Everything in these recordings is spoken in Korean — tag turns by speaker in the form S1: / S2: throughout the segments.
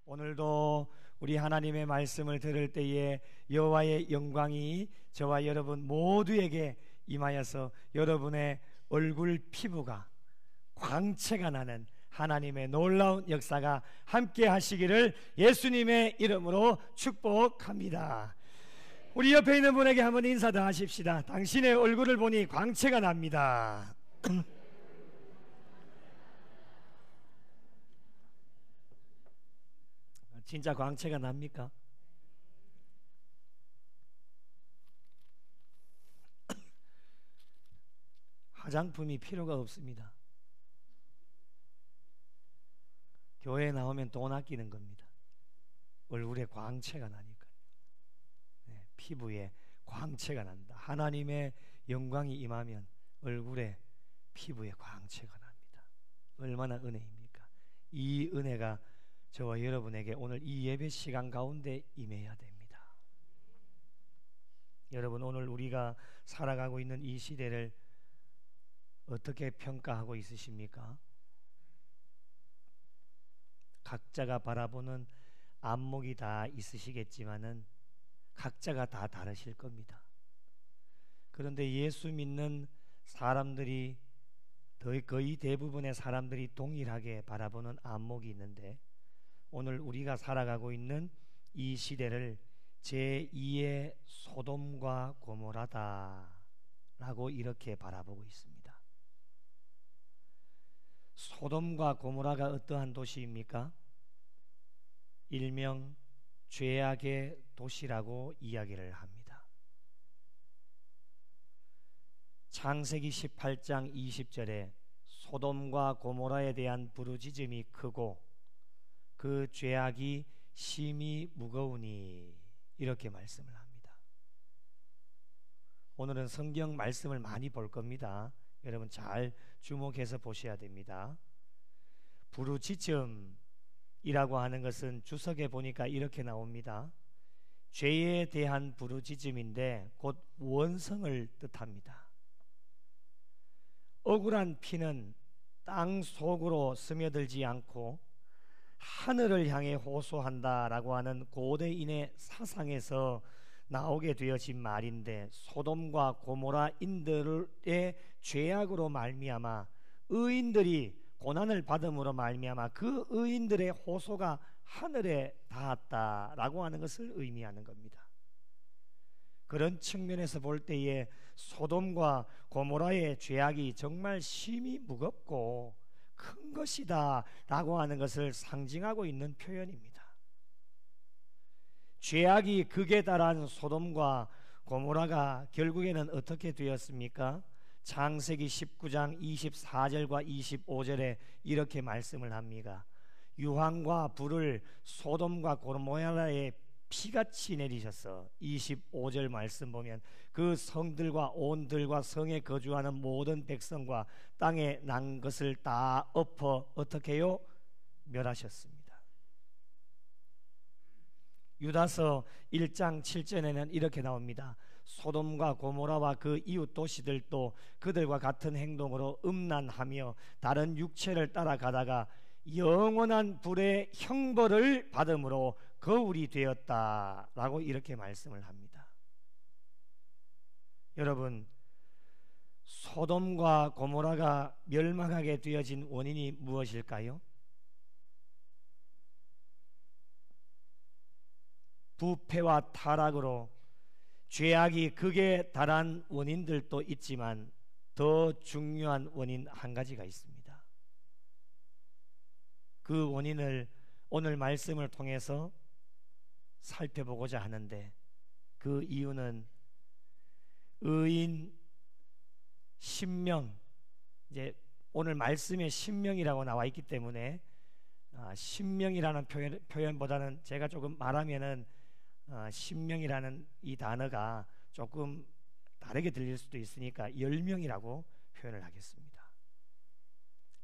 S1: 오늘도 우리 하나님의 말씀을 들을 때에 여호와의 영광이 저와 여러분 모두에게 임하여서 여러분의 얼굴 피부가 광채가 나는 하나님의 놀라운 역사가 함께 하시기를 예수님의 이름으로 축복합니다. 우리 옆에 있는 분에게 한번 인사 더 하십시다. 당신의 얼굴을 보니 광채가 납니다. 진짜 광채가 납니까? 화장품이 필요가 없습니다. 교회에 나오면 돈 아끼는 겁니다. 얼굴에 광채가 나니까요. 네, 피부에 광채가 난다. 하나님의 영광이 임하면 얼굴에 피부에 광채가 납니다. 얼마나 은혜입니까? 이 은혜가 저와 여러분에게 오늘 이 예배 시간 가운데 임해야 됩니다. 여러분, 오늘 우리가 살아가고 있는 이 시대를 어떻게 평가하고 있으십니까? 각자가 바라보는 안목이 다 있으시겠지만은 각자가 다 다르실 겁니다. 그런데 예수 믿는 사람들이 거의 대부분의 사람들이 동일하게 바라보는 안목이 있는데, 오늘 우리가 살아가고 있는 이 시대를 제2의 소돔과 고모라다라고 이렇게 바라보고 있습니다. 소돔과 고모라가 어떠한 도시입니까? 일명 죄악의 도시라고 이야기를 합니다. 창세기 18장 20절에 소돔과 고모라에 대한 부르짖음이 크고 그 죄악이 심히 무거우니 이렇게 말씀을 합니다. 오늘은 성경 말씀을 많이 볼 겁니다. 여러분 잘 주목해서 보셔야 됩니다. 부르짖음이라고 하는 것은 주석에 보니까 이렇게 나옵니다. 죄에 대한 부르짖음인데 곧 원성을 뜻합니다. 억울한 피는 땅 속으로 스며들지 않고 하늘을 향해 호소한다라고 하는 고대인의 사상에서 나오게 되어진 말인데, 소돔과 고모라인들의 죄악으로 말미암아 의인들이 고난을 받음으로 말미암아 그 의인들의 호소가 하늘에 닿았다라고 하는 것을 의미하는 겁니다. 그런 측면에서 볼 때에 소돔과 고모라의 죄악이 정말 심히 무겁고 큰 것이다 라고 하는 것을 상징하고 있는 표현입니다. 죄악이 극에 달한 소돔과 고모라가 결국에는 어떻게 되었습니까? 창세기 19장 24절과 25절에 이렇게 말씀을 합니다. 유황과 불을 소돔과 고모라에 피같이 내리셔서 25절 말씀 보면 그 성들과 온 들과 성에 거주하는 모든 백성과 땅에 난 것을 다 엎어 어떻게 해요? 멸하셨습니다. 유다서 1장 7절에는 이렇게 나옵니다. 소돔과 고모라와 그 이웃 도시들도 그들과 같은 행동으로 음란하며 다른 육체를 따라가다가 영원한 불의 형벌을 받음으로 거울이 되었다라고 이렇게 말씀을 합니다. 여러분, 소돔과 고모라가 멸망하게 되어진 원인이 무엇일까요? 부패와 타락으로 죄악이 극에 달한 원인들도 있지만 더 중요한 원인 한 가지가 있습니다. 그 원인을 오늘 말씀을 통해서 살펴보고자 하는데, 그 이유는 의인 신명, 이제 오늘 말씀에 신명이라고 나와 있기 때문에 신명이라는 표현보다는 제가 조금 말하면은 신명이라는 이 단어가 조금 다르게 들릴 수도 있으니까 10명이라고 표현을 하겠습니다.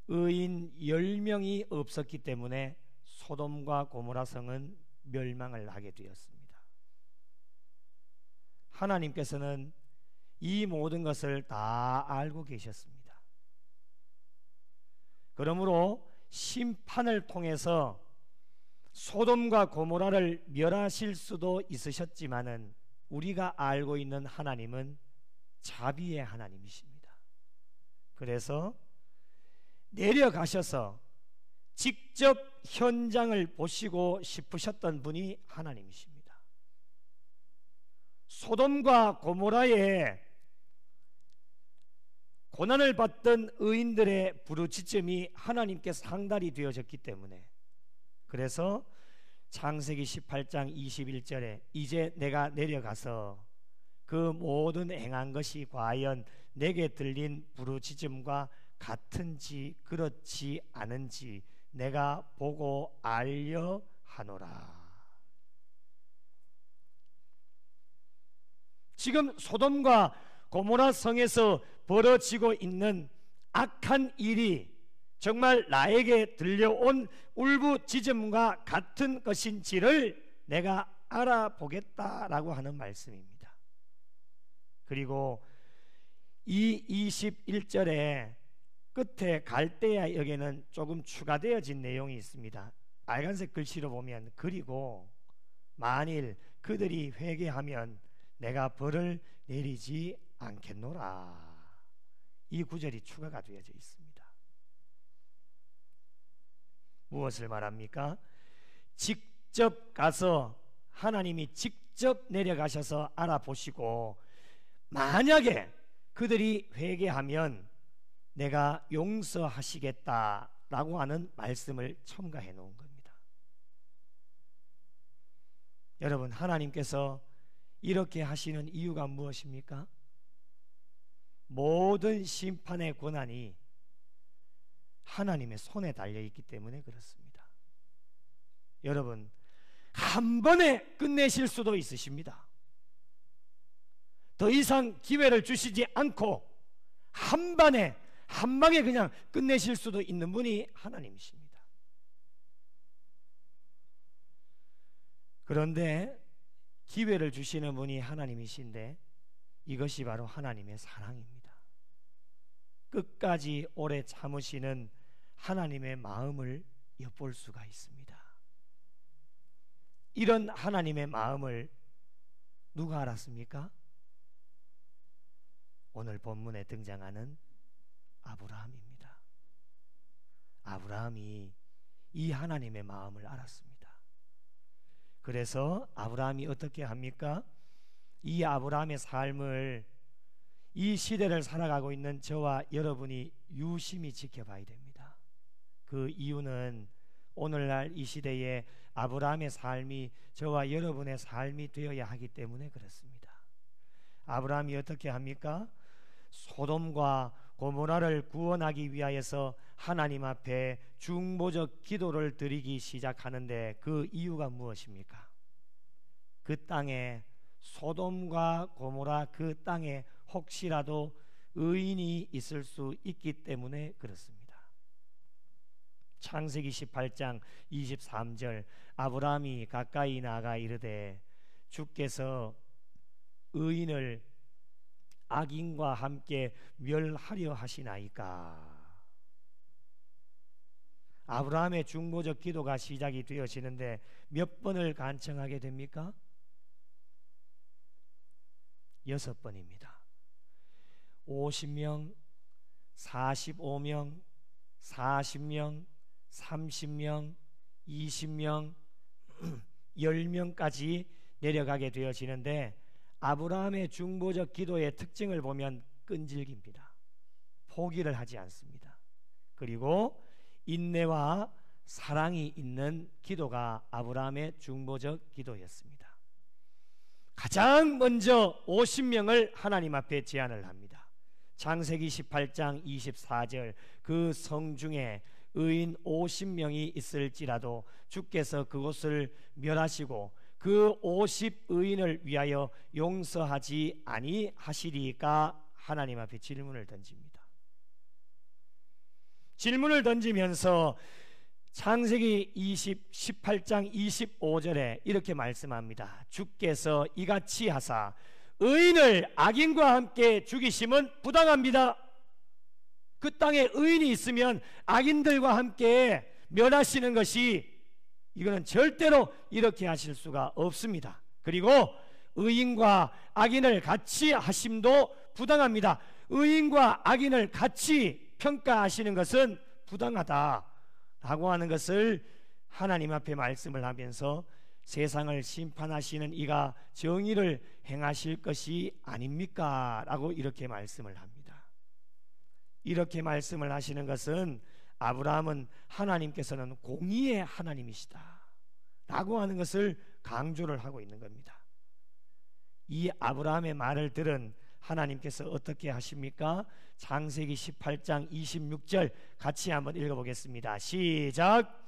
S1: 의인 10명이 없었기 때문에 소돔과 고모라 성은 멸망을 하게 되었습니다. 하나님께서는 이 모든 것을 다 알고 계셨습니다. 그러므로 심판을 통해서 소돔과 고모라를 멸하실 수도 있으셨지만은 우리가 알고 있는 하나님은 자비의 하나님이십니다. 그래서 내려가셔서 직접 현장을 보시고 싶으셨던 분이 하나님이십니다. 소돔과 고모라의 고난을 받던 의인들의 부르짖음이 하나님께 상달이 되어졌기 때문에, 그래서 창세기 18장 21절에 이제 내가 내려가서 그 모든 행한 것이 과연 내게 들린 부르짖음과 같은지 그렇지 않은지 내가 보고 알려 하노라. 지금 소돔과 고모라 성에서 벌어지고 있는 악한 일이 정말 나에게 들려온 울부짖음과 같은 것인지를 내가 알아보겠다라고 하는 말씀입니다. 그리고 이 21절에 끝에 갈대아 역에는 조금 추가되어진 내용이 있습니다. 빨간색 글씨로 보면 그리고 만일 그들이 회개하면 내가 벌을 내리지 않겠노라. 이 구절이 추가가 되어져 있습니다. 무엇을 말합니까? 직접 가서 하나님이 직접 내려가셔서 알아보시고 만약에 그들이 회개하면 내가 용서하시겠다라고 하는 말씀을 첨가해 놓은 겁니다. 여러분, 하나님께서 이렇게 하시는 이유가 무엇입니까? 모든 심판의 권한이 하나님의 손에 달려있기 때문에 그렇습니다. 여러분, 한 번에 끝내실 수도 있으십니다. 더 이상 기회를 주시지 않고 한 방에 그냥 끝내실 수도 있는 분이 하나님이십니다. 그런데 기회를 주시는 분이 하나님이신데 이것이 바로 하나님의 사랑입니다. 끝까지 오래 참으시는 하나님의 마음을 엿볼 수가 있습니다. 이런 하나님의 마음을 누가 알았습니까? 오늘 본문에 등장하는 아브라함입니다. 아브라함이 이 하나님의 마음을 알았습니다. 그래서 아브라함이 어떻게 합니까? 이 아브라함의 삶을 이 시대를 살아가고 있는 저와 여러분이 유심히 지켜봐야 됩니다. 그 이유는 오늘날 이 시대에 아브라함의 삶이 저와 여러분의 삶이 되어야 하기 때문에 그렇습니다. 아브라함이 어떻게 합니까? 소돔과 고모라를 구원하기 위하여서 하나님 앞에 중보적 기도를 드리기 시작하는데 그 이유가 무엇입니까? 그 땅에, 소돔과 고모라 그 땅에 혹시라도 의인이 있을 수 있기 때문에 그렇습니다. 창세기 18장 23절 아브라함이 가까이 나가 이르되 주께서 의인을 악인과 함께 멸하려 하시나이까. 아브라함의 중보적 기도가 시작이 되어지는데 몇 번을 간청하게 됩니까? 6번입니다. 50명, 45명, 40명, 30명, 20명, 10명까지 내려가게 되어지는데 아브라함의 중보적 기도의 특징을 보면 끈질깁니다. 포기를 하지 않습니다. 그리고 인내와 사랑이 있는 기도가 아브라함의 중보적 기도였습니다. 가장 먼저 50명을 하나님 앞에 제안을 합니다. 창세기 18장 24절 그 성 중에 의인 50명이 있을지라도 주께서 그곳을 멸하시고 그 50의인을 위하여 용서하지 아니하시리까. 하나님 앞에 질문을 던집니다. 질문을 던지면서 창세기 18장 25절에 이렇게 말씀합니다. 주께서 이같이 하사 의인을 악인과 함께 죽이심은 부당합니다. 그 땅에 의인이 있으면 악인들과 함께 멸하시는 것이 이거는 절대로 이렇게 하실 수가 없습니다. 그리고 의인과 악인을 같이 하심도 부당합니다. 의인과 악인을 같이 평가하시는 것은 부당하다라고 하는 것을 하나님 앞에 말씀을 하면서 세상을 심판하시는 이가 정의를 행하실 것이 아닙니까? 라고 이렇게 말씀을 합니다. 이렇게 말씀을 하시는 것은 아브라함은 하나님께서는 공의의 하나님이시다 라고 하는 것을 강조를 하고 있는 겁니다. 이 아브라함의 말을 들은 하나님께서 어떻게 하십니까? 창세기 18장 26절 같이 한번 읽어보겠습니다. 시작.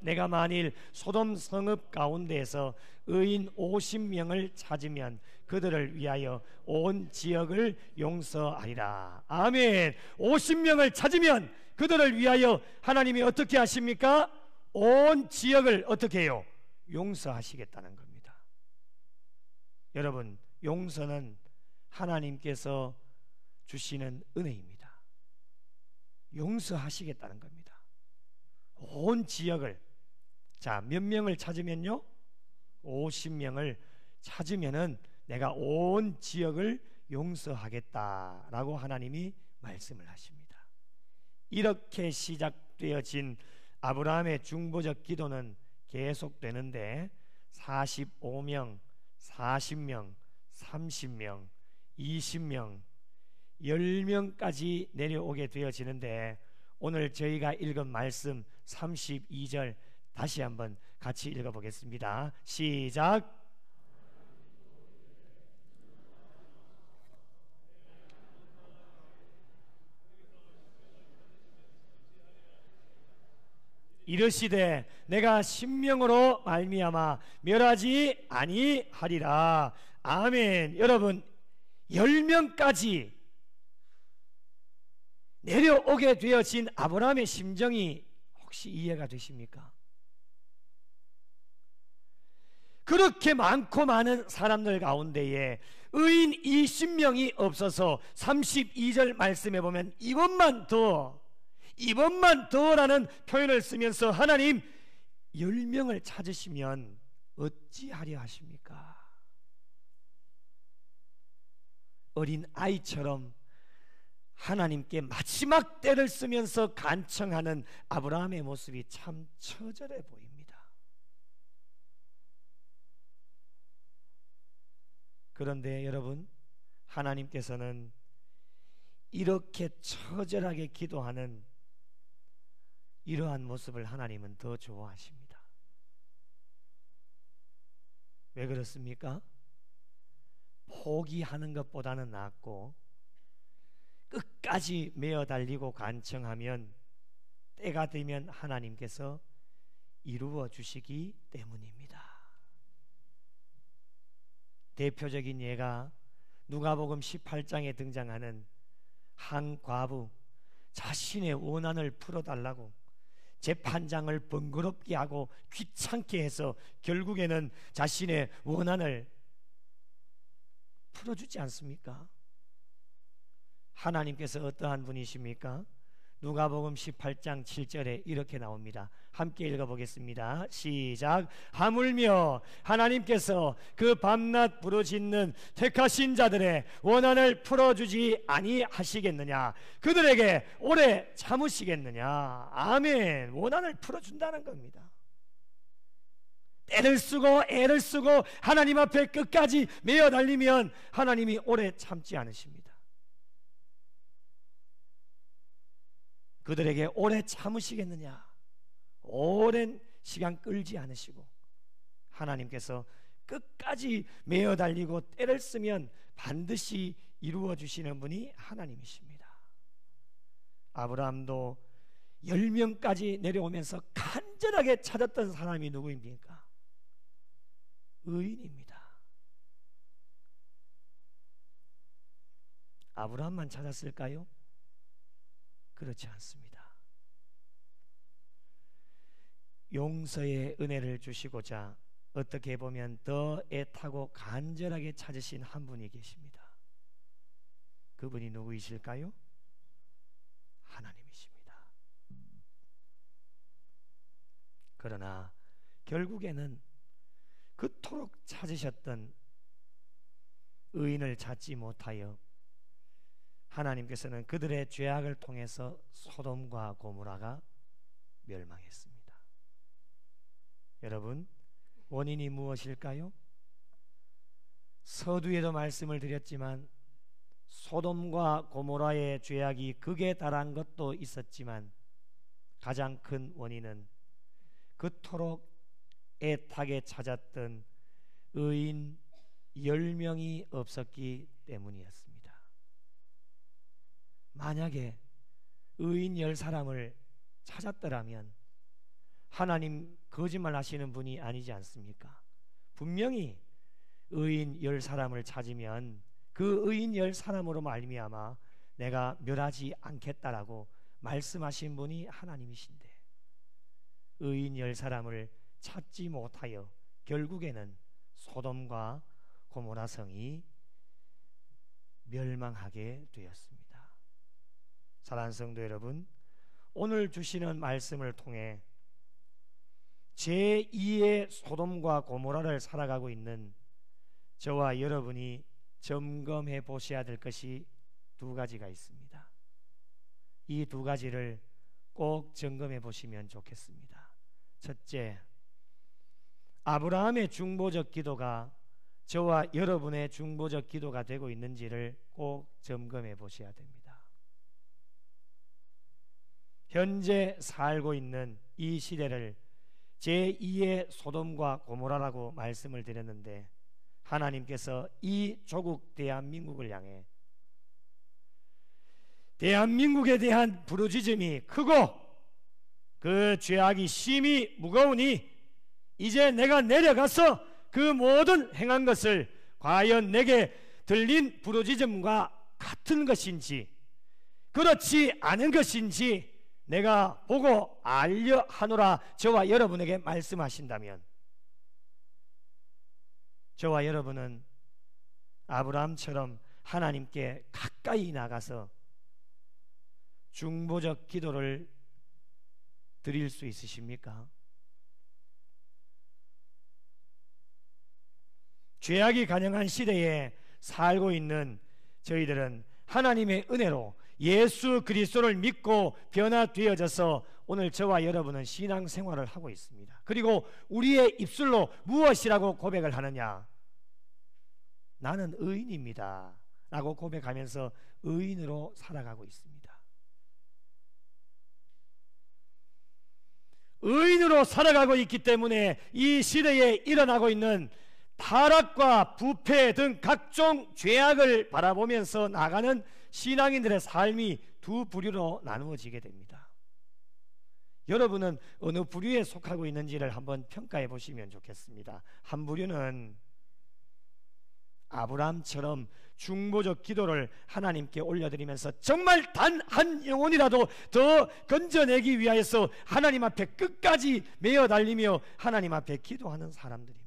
S1: 내가 만일 소돔 성읍 가운데에서 의인 50명을 찾으면 그들을 위하여 온 지역을 용서하리라. 아멘. 50명을 찾으면 그들을 위하여 하나님이 어떻게 하십니까? 온 지역을 어떻게 해요? 용서하시겠다는 겁니다. 여러분, 용서는 하나님께서 주시는 은혜입니다. 용서하시겠다는 겁니다. 온 지역을, 자, 몇 명을 찾으면요? 50명을 찾으면은 내가 온 지역을 용서하겠다라고 하나님이 말씀을 하십니다. 이렇게 시작되어진 아브라함의 중보적 기도는 계속되는데 45명, 40명, 30명, 20명, 10명까지 내려오게 되어지는데 오늘 저희가 읽은 말씀 32절 다시 한번 같이 읽어보겠습니다. 시작. 이르시되 내가 신명으로 말미암아 멸하지 아니하리라. 아멘. 여러분, 10명까지 내려오게 되어진 아브라함의 심정이 혹시 이해가 되십니까? 그렇게 많고 많은 사람들 가운데에 의인 20명이 없어서 32절 말씀에 보면 이번만 더라는 표현을 쓰면서 하나님 10명을 찾으시면 어찌하려 하십니까? 어린 아이처럼 하나님께 마지막 때를 쓰면서 간청하는 아브라함의 모습이 참 처절해 보입니다. 그런데 여러분, 하나님께서는 이렇게 처절하게 기도하는 이러한 모습을 하나님은 더 좋아하십니다. 왜 그렇습니까? 포기하는 것보다는 낫고 끝까지 메어 달리고 간청하면 때가 되면 하나님께서 이루어 주시기 때문입니다. 대표적인 예가 누가복음 18장에 등장하는 한 과부, 자신의 원한을 풀어달라고 재판장을 번거롭게 하고 귀찮게 해서 결국에는 자신의 원한을 풀어주지 않습니까? 하나님께서 어떠한 분이십니까? 누가복음 18장 7절에 이렇게 나옵니다. 함께 읽어보겠습니다. 시작. 하물며 하나님께서 그 밤낮 부르짖는 택하신 자들의 원한을 풀어주지 아니하시겠느냐? 그들에게 오래 참으시겠느냐? 아멘. 원한을 풀어준다는 겁니다. 때를 쓰고 애를 쓰고 하나님 앞에 끝까지 메어 달리면 하나님이 오래 참지 않으십니다. 그들에게 오래 참으시겠느냐? 오랜 시간 끌지 않으시고 하나님께서 끝까지 메어 달리고 때를 쓰면 반드시 이루어 주시는 분이 하나님이십니다. 아브라함도 10명까지 내려오면서 간절하게 찾았던 사람이 누구입니까? 의인입니다. 아브라함만 찾았을까요? 그렇지 않습니다. 용서의 은혜를 주시고자 어떻게 보면 더 애타고 간절하게 찾으신 한 분이 계십니다. 그분이 누구이실까요? 하나님이십니다. 그러나 결국에는 그토록 찾으셨던 의인을 찾지 못하여 하나님께서는 그들의 죄악을 통해서 소돔과 고모라가 멸망했습니다. 여러분, 원인이 무엇일까요? 서두에도 말씀을 드렸지만 소돔과 고모라의 죄악이 극에 달한 것도 있었지만 가장 큰 원인은 그토록 애타게 찾았던 의인 10명이 없었기 때문이었습니다. 만약에 의인 10사람을 찾았더라면 하나님 거짓말 하시는 분이 아니지 않습니까? 분명히 의인 10사람을 찾으면 그 의인 10사람으로 말미암아 내가 멸하지 않겠다라고 말씀하신 분이 하나님이신데 의인 10사람을 찾지 못하여 결국에는 소돔과 고모라 성이 멸망하게 되었습니다. 사랑하는 성도 여러분, 오늘 주시는 말씀을 통해 제2의 소돔과 고모라를 살아가고 있는 저와 여러분이 점검해 보셔야 될 것이 두 가지가 있습니다. 이 두 가지를 꼭 점검해 보시면 좋겠습니다. 첫째, 아브라함의 중보적 기도가 저와 여러분의 중보적 기도가 되고 있는지를 꼭 점검해 보셔야 됩니다. 현재 살고 있는 이 시대를 제2의 소돔과 고모라라고 말씀을 드렸는데 하나님께서 이 조국 대한민국을 향해 대한민국에 대한 부르짖음이 크고 그 죄악이 심히 무거우니 이제 내가 내려가서 그 모든 행한 것을 과연 내게 들린 부르짖음과 같은 것인지 그렇지 않은 것인지 내가 보고 알려 하노라 저와 여러분에게 말씀하신다면 저와 여러분은 아브라함처럼 하나님께 가까이 나가서 중보적 기도를 드릴 수 있으십니까? 죄악이 가능한 시대에 살고 있는 저희들은 하나님의 은혜로 예수 그리스도를 믿고 변화되어져서 오늘 저와 여러분은 신앙생활을 하고 있습니다. 그리고 우리의 입술로 무엇이라고 고백을 하느냐? 나는 의인입니다 라고 고백하면서 의인으로 살아가고 있습니다. 의인으로 살아가고 있기 때문에 이 시대에 일어나고 있는 타락과 부패 등 각종 죄악을 바라보면서 나가는 신앙인들의 삶이 두 부류로 나누어지게 됩니다. 여러분은 어느 부류에 속하고 있는지를 한번 평가해 보시면 좋겠습니다. 한 부류는 아브라함처럼 중보적 기도를 하나님께 올려드리면서 정말 단 한 영혼이라도 더 건져내기 위하여서 하나님 앞에 끝까지 매어 달리며 하나님 앞에 기도하는 사람들입니다.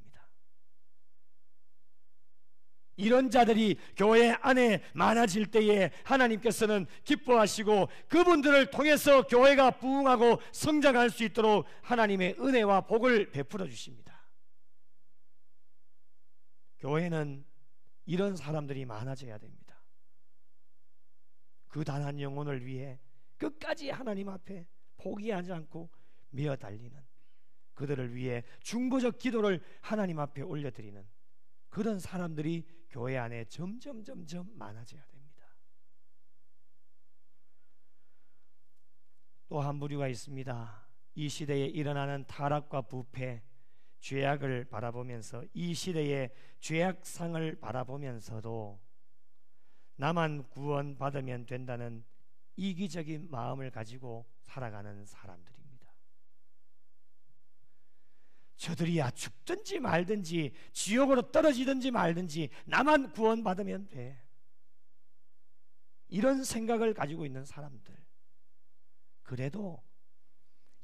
S1: 이런 자들이 교회 안에 많아질 때에 하나님께서는 기뻐하시고 그분들을 통해서 교회가 부흥하고 성장할 수 있도록 하나님의 은혜와 복을 베풀어 주십니다. 교회는 이런 사람들이 많아져야 됩니다. 그 단 한 영혼을 위해 끝까지 하나님 앞에 포기하지 않고 미어 달리는 그들을 위해 중보적 기도를 하나님 앞에 올려드리는 그런 사람들이 교회 안에 점점 많아져야 됩니다. 또 한 부류가 있습니다. 이 시대에 일어나는 타락과 부패, 죄악을 바라보면서 이 시대의 죄악상을 바라보면서도 나만 구원받으면 된다는 이기적인 마음을 가지고 살아가는 사람들입니다. 저들이야 죽든지 말든지 지옥으로 떨어지든지 말든지 나만 구원받으면 돼, 이런 생각을 가지고 있는 사람들. 그래도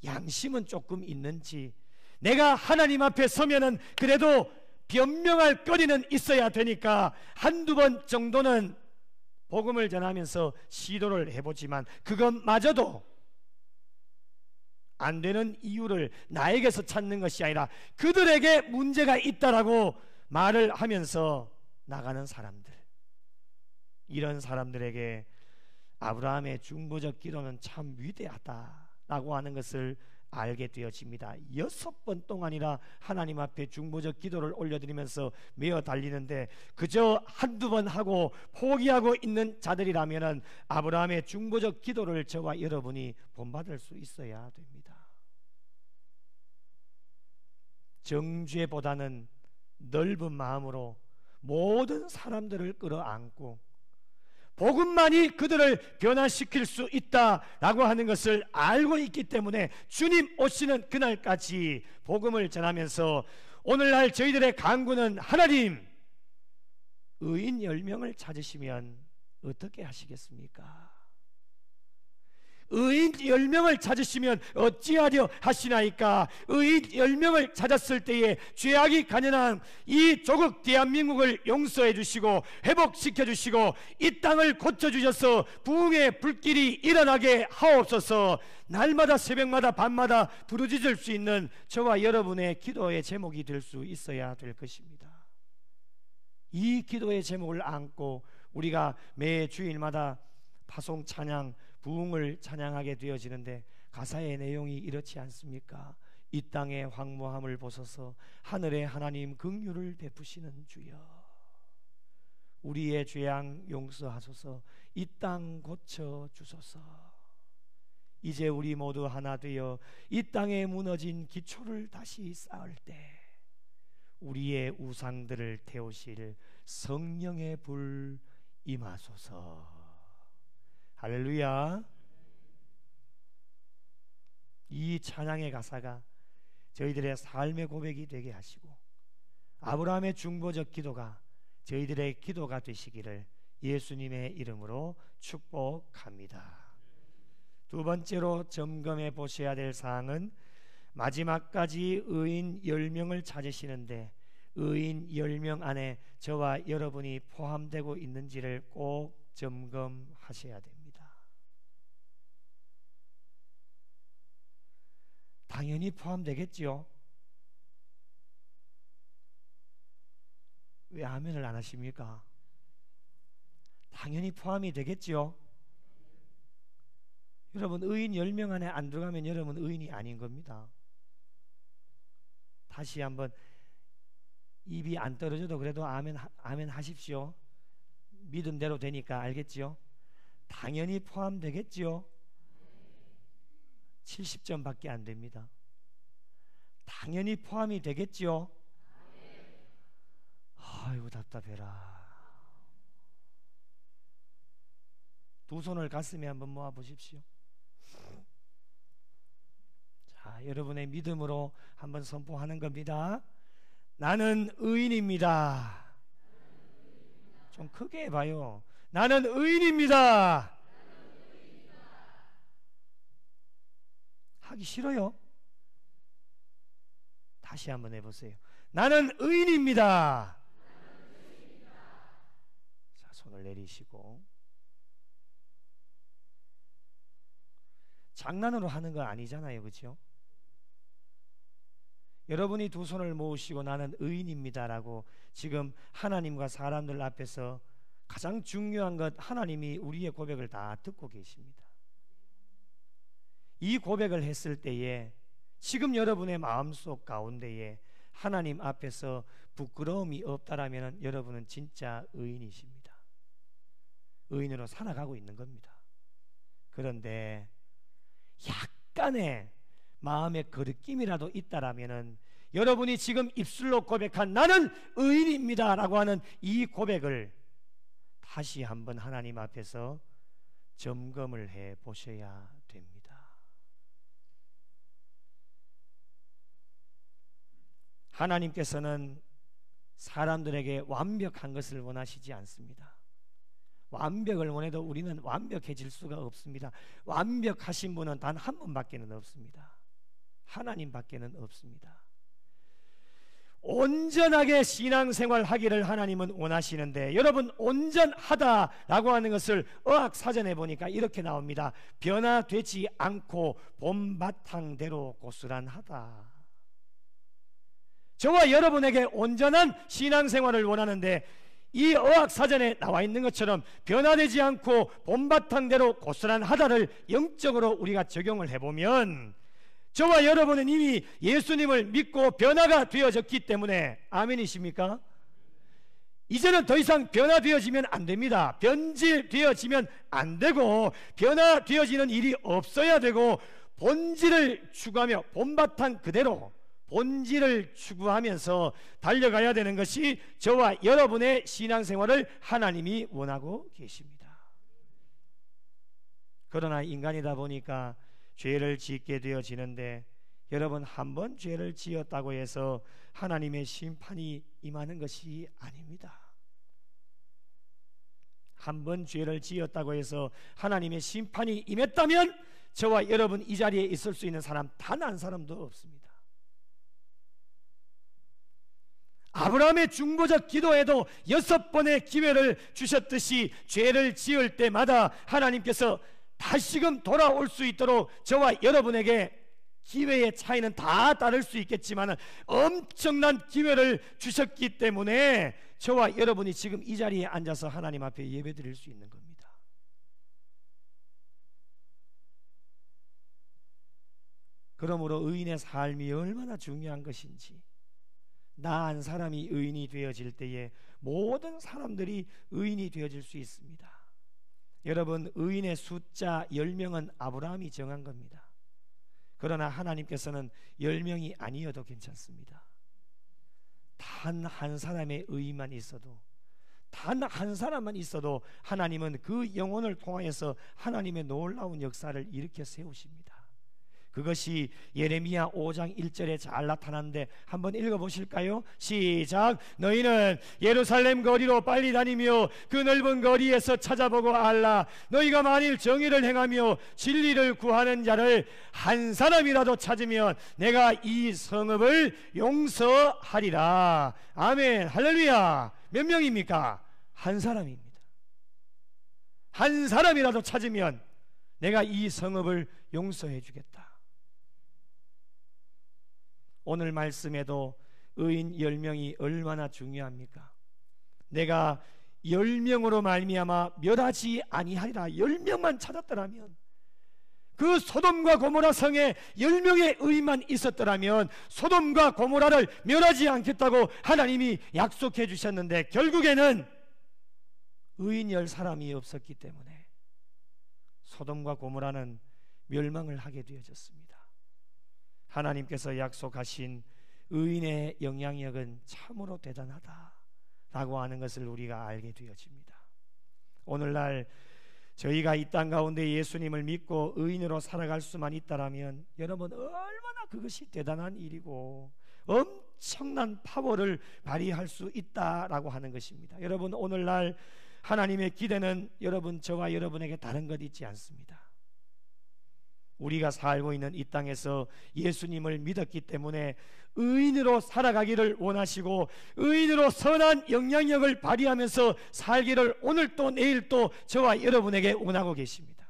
S1: 양심은 조금 있는지 내가 하나님 앞에 서면은 그래도 변명할 거리는 있어야 되니까 한두 번 정도는 복음을 전하면서 시도를 해보지만 그것마저도 안 되는 이유를 나에게서 찾는 것이 아니라 그들에게 문제가 있다라고 말을 하면서 나가는 사람들, 이런 사람들에게 아브라함의 중보적 기도는 참 위대하다라고 하는 것을 알게 되어집니다. 6번 동안이나 하나님 앞에 중보적 기도를 올려드리면서 메어 달리는데 그저 한두 번 하고 포기하고 있는 자들이라면 아브라함의 중보적 기도를 저와 여러분이 본받을 수 있어야 됩니다. 정죄보다는 넓은 마음으로 모든 사람들을 끌어안고 복음만이 그들을 변화시킬 수 있다라고 하는 것을 알고 있기 때문에 주님 오시는 그날까지 복음을 전하면서 오늘날 저희들의 간구는 하나님, 의인 10명을 찾으시면 어떻게 하시겠습니까? 의인 10명을 찾으시면 어찌하려 하시나이까? 의인 10명을 찾았을 때에 죄악이 가련한 이 조국 대한민국을 용서해 주시고 회복시켜 주시고 이 땅을 고쳐 주셔서 부흥의 불길이 일어나게 하옵소서. 날마다 새벽마다 밤마다 부르짖을 수 있는 저와 여러분의 기도의 제목이 될 수 있어야 될 것입니다. 이 기도의 제목을 안고 우리가 매 주일마다 파송 찬양, 부흥을 찬양하게 되어지는데 가사의 내용이 이렇지 않습니까? 이 땅의 황무함을 보소서 하늘의 하나님 긍휼을 베푸시는 주여, 우리의 죄악 용서하소서, 이 땅 고쳐 주소서. 이제 우리 모두 하나 되어 이 땅에 무너진 기초를 다시 쌓을 때 우리의 우상들을 태우실 성령의 불 임하소서. 할렐루야. 이 찬양의 가사가 저희들의 삶의 고백이 되게 하시고 아브라함의 중보적 기도가 저희들의 기도가 되시기를 예수님의 이름으로 축복합니다. 두 번째로 점검해 보셔야 될 사항은 마지막까지 의인 10명을 찾으시는데 의인 10명 안에 저와 여러분이 포함되고 있는지를 꼭 점검하셔야 됩니다. 당연히 포함되겠지요. 왜 아멘을 안 하십니까? 당연히 포함이 되겠지요. 여러분, 의인 10명 안에 안 들어가면 여러분 의인이 아닌 겁니다. 다시 한번, 입이 안 떨어져도 그래도 아멘, 아멘 하십시오. 믿은 대로 되니까. 알겠지요? 당연히 포함되겠지요. 70점밖에 안 됩니다. 당연히 포함이 되겠지요. 아이고 답답해라. 두 손을 가슴에 한번 모아 보십시오. 자, 여러분의 믿음으로 한번 선포하는 겁니다. 나는 의인입니다. 좀 크게 해봐요. 나는 의인입니다. 하기 싫어요? 다시 한번 해보세요. 나는 의인입니다. 자, 손을 내리시고. 장난으로 하는 거 아니잖아요, 그렇죠? 여러분이 두 손을 모으시고 나는 의인입니다라고 지금 하나님과 사람들 앞에서 가장 중요한 것, 하나님이 우리의 고백을 다 듣고 계십니다. 이 고백을 했을 때에 지금 여러분의 마음속 가운데에 하나님 앞에서 부끄러움이 없다라면 여러분은 진짜 의인이십니다. 의인으로 살아가고 있는 겁니다. 그런데 약간의 마음의 거리낌이라도 있다라면 여러분이 지금 입술로 고백한 나는 의인입니다 라고 하는 이 고백을 다시 한번 하나님 앞에서 점검을 해 보셔야 됩니다. 하나님께서는 사람들에게 완벽한 것을 원하시지 않습니다. 완벽을 원해도 우리는 완벽해질 수가 없습니다. 완벽하신 분은 단 한 분밖에는 없습니다. 하나님밖에는 없습니다. 온전하게 신앙생활 하기를 하나님은 원하시는데, 여러분, 온전하다라고 하는 것을 어학사전에 보니까 이렇게 나옵니다. 변화되지 않고 본바탕대로 고스란하다. 저와 여러분에게 온전한 신앙생활을 원하는데, 이 어학사전에 나와 있는 것처럼 변화되지 않고 본바탕대로 고스란하다를 영적으로 우리가 적용을 해보면, 저와 여러분은 이미 예수님을 믿고 변화가 되어졌기 때문에, 아멘이십니까? 이제는 더 이상 변화되어지면 안 됩니다. 변질되어지면 안 되고, 변화되어지는 일이 없어야 되고, 본질을 추구하며 본바탕 그대로 본질을 추구하면서 달려가야 되는 것이 저와 여러분의 신앙생활을 하나님이 원하고 계십니다. 그러나 인간이다 보니까 죄를 짓게 되어지는데, 여러분, 한 번 죄를 지었다고 해서 하나님의 심판이 임하는 것이 아닙니다. 한 번 죄를 지었다고 해서 하나님의 심판이 임했다면 저와 여러분 이 자리에 있을 수 있는 사람 단 한 사람도 없습니다. 아브라함의 중보적 기도에도 6번의 기회를 주셨듯이 죄를 지을 때마다 하나님께서 다시금 돌아올 수 있도록 저와 여러분에게 기회의 차이는 다 따를 수 있겠지만 엄청난 기회를 주셨기 때문에 저와 여러분이 지금 이 자리에 앉아서 하나님 앞에 예배드릴 수 있는 겁니다. 그러므로 의인의 삶이 얼마나 중요한 것인지, 나 한 사람이 의인이 되어질 때에 모든 사람들이 의인이 되어질 수 있습니다. 여러분, 의인의 숫자 10명은 아브라함이 정한 겁니다. 그러나 하나님께서는 10명이 아니어도 괜찮습니다. 단 한 사람의 의인만 있어도, 단 한 사람만 있어도 하나님은 그 영혼을 통하여서 하나님의 놀라운 역사를 일으켜 세우십니다. 그것이 예레미야 5장 1절에 잘 나타나는데 한번 읽어보실까요? 시작. 너희는 예루살렘 거리로 빨리 다니며 그 넓은 거리에서 찾아보고 알라. 너희가 만일 정의를 행하며 진리를 구하는 자를 한 사람이라도 찾으면 내가 이 성읍을 용서하리라. 아멘, 할렐루야. 몇 명입니까? 한 사람입니다. 한 사람이라도 찾으면 내가 이 성읍을 용서해 주겠다. 오늘 말씀에도 의인 10명이 얼마나 중요합니까? 내가 10명으로 말미암아 멸하지 아니하리라. 10명만 찾았더라면, 그 소돔과 고모라 성에 10명의 의인만 있었더라면 소돔과 고모라를 멸하지 않겠다고 하나님이 약속해 주셨는데, 결국에는 의인 10사람이 없었기 때문에 소돔과 고모라는 멸망을 하게 되어졌습니다. 하나님께서 약속하신 의인의 영향력은 참으로 대단하다라고 하는 것을 우리가 알게 되어집니다. 오늘날 저희가 이 땅 가운데 예수님을 믿고 의인으로 살아갈 수만 있다라면 여러분, 얼마나 그것이 대단한 일이고 엄청난 파워를 발휘할 수 있다라고 하는 것입니다. 여러분, 오늘날 하나님의 기대는 여러분, 저와 여러분에게 다른 것 있지 않습니다. 우리가 살고 있는 이 땅에서 예수님을 믿었기 때문에 의인으로 살아가기를 원하시고, 의인으로 선한 영향력을 발휘하면서 살기를 오늘 또 내일 또 저와 여러분에게 원하고 계십니다.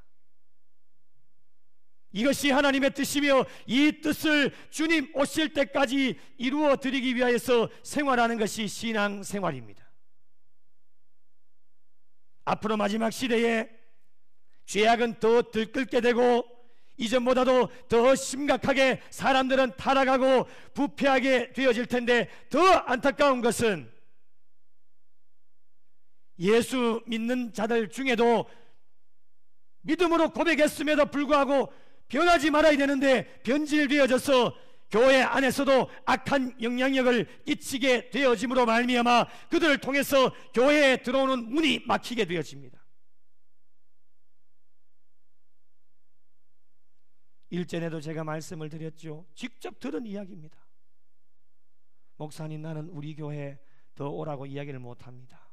S1: 이것이 하나님의 뜻이며, 이 뜻을 주님 오실 때까지 이루어 드리기 위하여서 생활하는 것이 신앙생활입니다. 앞으로 마지막 시대에 죄악은 더 들끓게 되고, 이전보다도 더 심각하게 사람들은 타락하고 부패하게 되어질 텐데, 더 안타까운 것은 예수 믿는 자들 중에도 믿음으로 고백했음에도 불구하고 변하지 말아야 되는데 변질되어져서 교회 안에서도 악한 영향력을 끼치게 되어짐으로 말미암아 그들을 통해서 교회에 들어오는 문이 막히게 되어집니다. 일전에도 제가 말씀을 드렸죠. 직접 들은 이야기입니다. 목사님, 나는 우리 교회 더 오라고 이야기를 못합니다.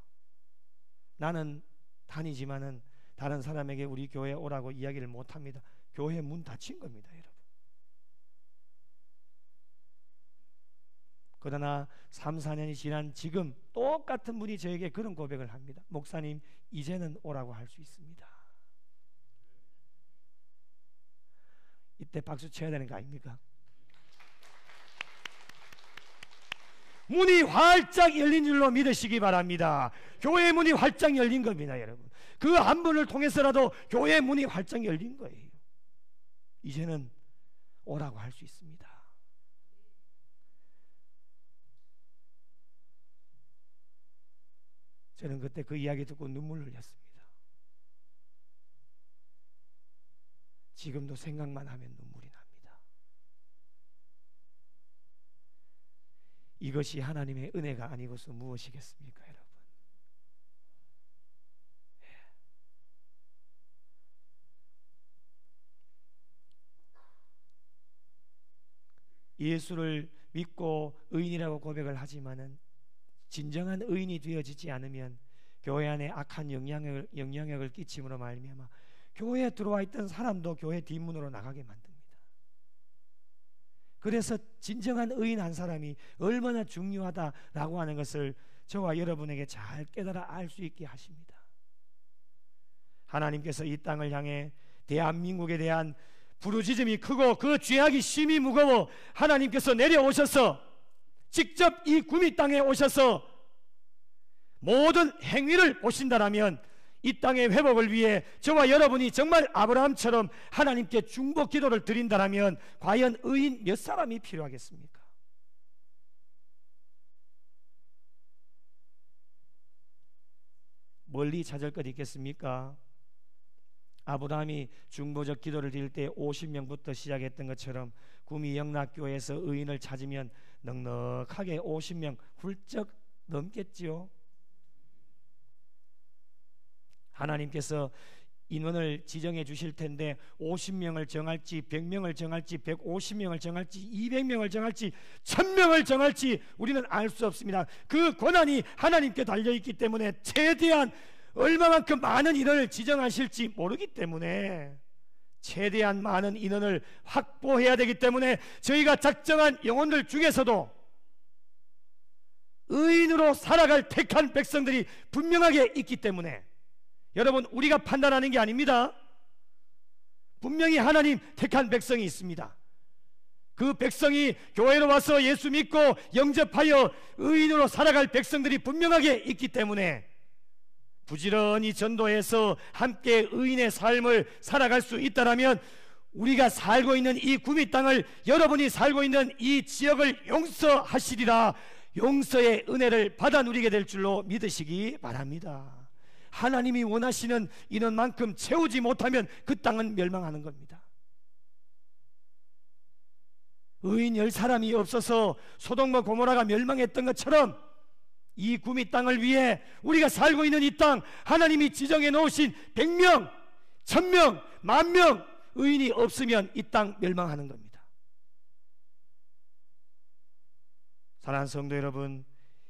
S1: 나는 다니지만은 다른 사람에게 우리 교회 오라고 이야기를 못합니다. 교회 문 닫힌 겁니다, 여러분. 그러나 3, 4년이 지난 지금 똑같은 분이 저에게 그런 고백을 합니다. 목사님, 이제는 오라고 할 수 있습니다. 이때 박수 쳐야 되는 거 아닙니까? 문이 활짝 열린 줄로 믿으시기 바랍니다. 교회 문이 활짝 열린 겁니다, 여러분. 그 한 분을 통해서라도 교회 문이 활짝 열린 거예요. 이제는 오라고 할 수 있습니다. 저는 그때 그 이야기 듣고 눈물을 흘렸습니다. 지금도 생각만 하면 눈물이 납니다. 이것이 하나님의 은혜가 아니고서 무엇이겠습니까, 여러분? 예수를 믿고 의인이라고 고백을 하지만은 진정한 의인이 되어지지 않으면 교회 안에 악한 영향력을 끼침으로 말미암아 교회에 들어와 있던 사람도 교회 뒷문으로 나가게 만듭니다. 그래서 진정한 의인 한 사람이 얼마나 중요하다라고 하는 것을 저와 여러분에게 잘 깨달아 알 수 있게 하십니다. 하나님께서 이 땅을 향해 대한민국에 대한 부르짖음이 크고 그 죄악이 심히 무거워 하나님께서 내려오셔서 직접 이 구미 땅에 오셔서 모든 행위를 보신다라면 이 땅의 회복을 위해 저와 여러분이 정말 아브라함처럼 하나님께 중보 기도를 드린다라면 과연 의인 몇 사람이 필요하겠습니까? 멀리 찾을 것 있겠습니까? 아브라함이 중보적 기도를 드릴 때 50명부터 시작했던 것처럼 구미 영락교회에서 의인을 찾으면 넉넉하게 50명 훌쩍 넘겠지요. 하나님께서 인원을 지정해 주실 텐데 50명을 정할지 100명을 정할지 150명을 정할지 200명을 정할지 1000명을 정할지 우리는 알 수 없습니다. 그 권한이 하나님께 달려있기 때문에 최대한 얼마만큼 많은 인원을 지정하실지 모르기 때문에 최대한 많은 인원을 확보해야 되기 때문에 저희가 작정한 영혼들 중에서도 의인으로 살아갈 택한 백성들이 분명하게 있기 때문에 여러분, 우리가 판단하는 게 아닙니다. 분명히 하나님 택한 백성이 있습니다. 그 백성이 교회로 와서 예수 믿고 영접하여 의인으로 살아갈 백성들이 분명하게 있기 때문에 부지런히 전도해서 함께 의인의 삶을 살아갈 수 있다라면 우리가 살고 있는 이 구미 땅을, 여러분이 살고 있는 이 지역을 용서하시리라, 용서의 은혜를 받아 누리게 될 줄로 믿으시기 바랍니다. 하나님이 원하시는 인원만큼 채우지 못하면 그 땅은 멸망하는 겁니다. 의인 10사람이 없어서 소돔과 고모라가 멸망했던 것처럼 이 구미 땅을 위해 우리가 살고 있는 이 땅, 하나님이 지정해 놓으신 100명, 1000명, 10,000명 의인이 없으면 이 땅 멸망하는 겁니다. 사랑하는 성도 여러분,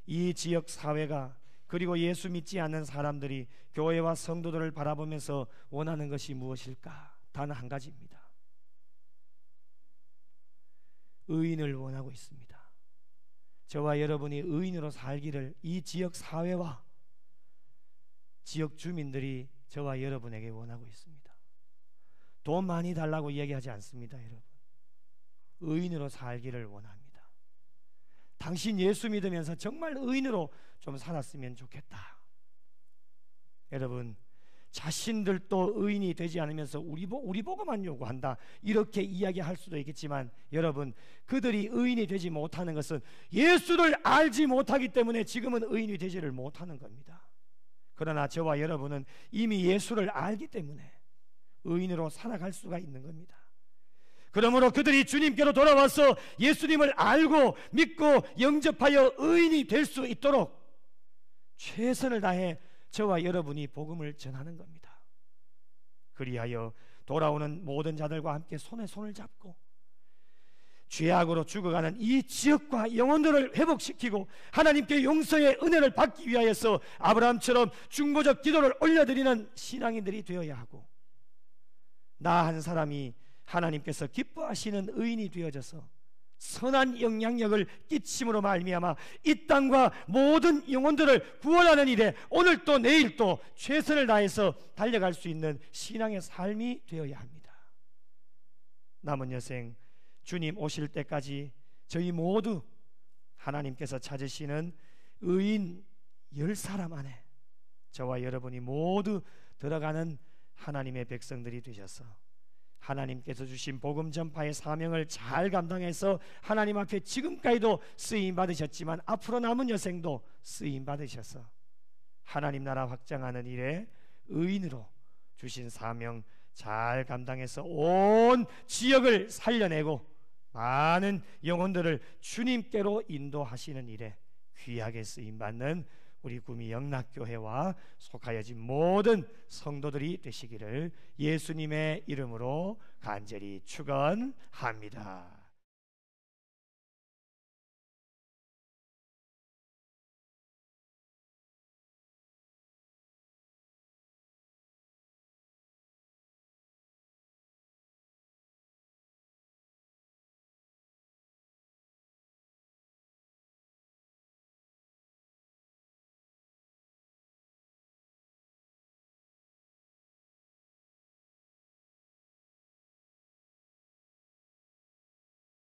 S1: 이 지역 사회가 그리고 예수 믿지 않는 사람들이 교회와 성도들을 바라보면서 원하는 것이 무엇일까? 단 한 가지입니다. 의인을 원하고 있습니다. 저와 여러분이 의인으로 살기를 이 지역 사회와 지역 주민들이 저와 여러분에게 원하고 있습니다. 돈 많이 달라고 이야기하지 않습니다, 여러분. 의인으로 살기를 원합니다. 당신 예수 믿으면서 정말 의인으로 좀 살았으면 좋겠다. 여러분, 자신들도 의인이 되지 않으면서 우리 보고만 요구한다, 이렇게 이야기할 수도 있겠지만 여러분, 그들이 의인이 되지 못하는 것은 예수를 알지 못하기 때문에 지금은 의인이 되지를 못하는 겁니다. 그러나 저와 여러분은 이미 예수를 알기 때문에 의인으로 살아갈 수가 있는 겁니다. 그러므로 그들이 주님께로 돌아와서 예수님을 알고 믿고 영접하여 의인이 될 수 있도록 최선을 다해 저와 여러분이 복음을 전하는 겁니다. 그리하여 돌아오는 모든 자들과 함께 손에 손을 잡고 죄악으로 죽어가는 이 지역과 영혼들을 회복시키고 하나님께 용서의 은혜를 받기 위하여서 아브라함처럼 중보적 기도를 올려드리는 신앙인들이 되어야 하고, 나 한 사람이 하나님께서 기뻐하시는 의인이 되어져서 선한 영향력을 끼침으로 말미암아 이 땅과 모든 영혼들을 구원하는 일에 오늘 또 내일 또 최선을 다해서 달려갈 수 있는 신앙의 삶이 되어야 합니다. 남은 여생 주님 오실 때까지 저희 모두 하나님께서 찾으시는 의인 10사람 안에 저와 여러분이 모두 들어가는 하나님의 백성들이 되셔서 하나님께서 주신 복음 전파의 사명을 잘 감당해서 하나님 앞에 지금까지도 쓰임 받으셨지만 앞으로 남은 여생도 쓰임 받으셔서 하나님 나라 확장하는 일에 의인으로 주신 사명 잘 감당해서 온 지역을 살려내고 많은 영혼들을 주님께로 인도하시는 일에 귀하게 쓰임받는 우리 구미 영락교회와 속하여진 모든 성도들이 되시기를 예수님의 이름으로 간절히 축원합니다.